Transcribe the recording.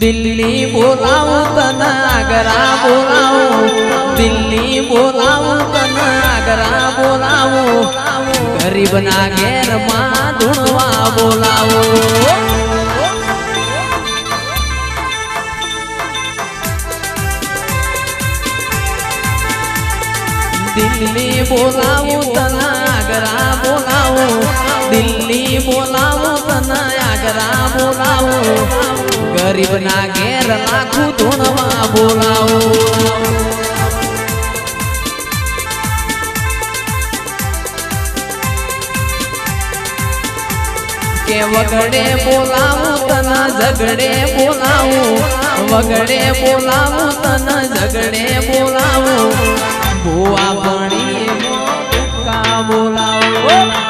દિલ્હી બોલાવું તને આગ્રા બોલાવું દિલ્હી બોલાવું તને આગ્રા બોલાવું ગરીબના ઘેરમાં ધૂણવા બોલાવું દિલ્હી બોલાવું તને આગ્રા બોલાવું દિલ્હી બોલાવું તને આગ્રા બોલાવું ગરીબના ઘેર લાખું ધૂણવા બોલાવું કે વગડે બોલાવું તને ઝગડે બોલાવું વગડે બોલાવું તને ઝગડે બોલાવું ભુવા ભણી બોલાવું